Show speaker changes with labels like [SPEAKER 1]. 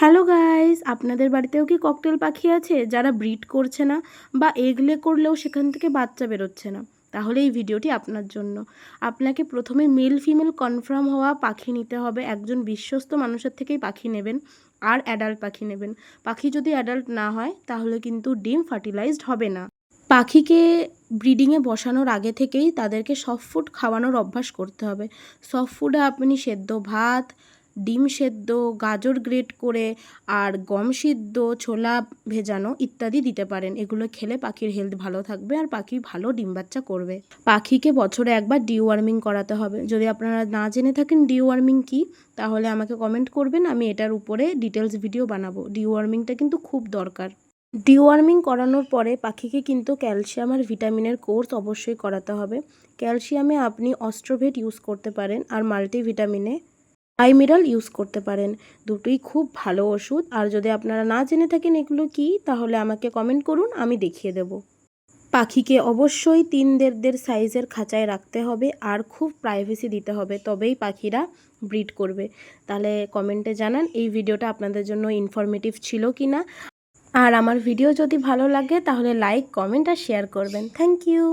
[SPEAKER 1] Hello guys, আপনাদের বাড়িতেও কি ককটেল পাখি আছে যারা ব্রিড করছে না বা এগ লে করলেও সেখান থেকে বাচ্চা বেরোচ্ছে না? তাহলে এই ভিডিওটি আপনার জন্য। আপনাকে প্রথমে মেল ফিমেল কনফার্ম হওয়া পাখি নিতে হবে। একজন বিশ্বস্ত মানুষের থেকেই পাখি নেবেন আর অ্যাডাল্ট পাখি নেবেন। পাখি যদি অ্যাডাল্ট না হয় তাহলে কিন্তু ডিম ফার্টিলাইজড হবে না। পাখিকে ব্রিডিংয়ে বসানোর আগে থেকেই তাদেরকে সফট ফুড খাওয়ানোর অভ্যাস করতে হবে। সফট ফুডে আপনি সেদ্ধ ভাত, ডিম সেদ্ধ, গাজর গ্রেট করে আর গম সিদ্ধ, ছোলা ভেজানো ইত্যাদি দিতে পারেন। এগুলো খেলে পাখির হেলথ ভালো থাকবে আর পাখি ভালো ডিম বাচ্চা করবে। পাখিকে বছরে একবার ডিওয়ার্মিং করাতে হবে। যদি আপনারা না জেনে থাকেন ডিওয়ার্মিং কী, তাহলে আমাকে কমেন্ট করবেন, আমি এটার উপরে ডিটেলস ভিডিও বানাবো। ডিওয়ার্মিংটা কিন্তু খুব দরকার। ডিওয়ার্মিং করানোর পরে পাখিকে কিন্তু ক্যালসিয়াম আর ভিটামিনের কোর্স অবশ্যই করাতে হবে। ক্যালসিয়ামে আপনি অস্ট্রোভেট ইউজ করতে পারেন আর মাল্টিভিটামিনে আইমিরাল ইউজ করতে পারেন। দুটোই খুব ভালো ওষুধ। আর যদি আপনারা না জেনে থাকেন এগুলো কী, তাহলে আমাকে কমেন্ট করুন, আমি দেখিয়ে দেব। পাখিকে অবশ্যই 3-1.5 সাইজের খাঁচায় রাখতে হবে আর খুব প্রাইভেসি দিতে হবে, তবেই পাখিরা ব্রিড করবে। তাহলে কমেন্টে জানান এই ভিডিওটা আপনাদের জন্য ইনফরমেটিভ ছিল কি না। আর আমার ভিডিও যদি ভালো লাগে তাহলে লাইক, কমেন্ট আর শেয়ার করবেন। Thank you.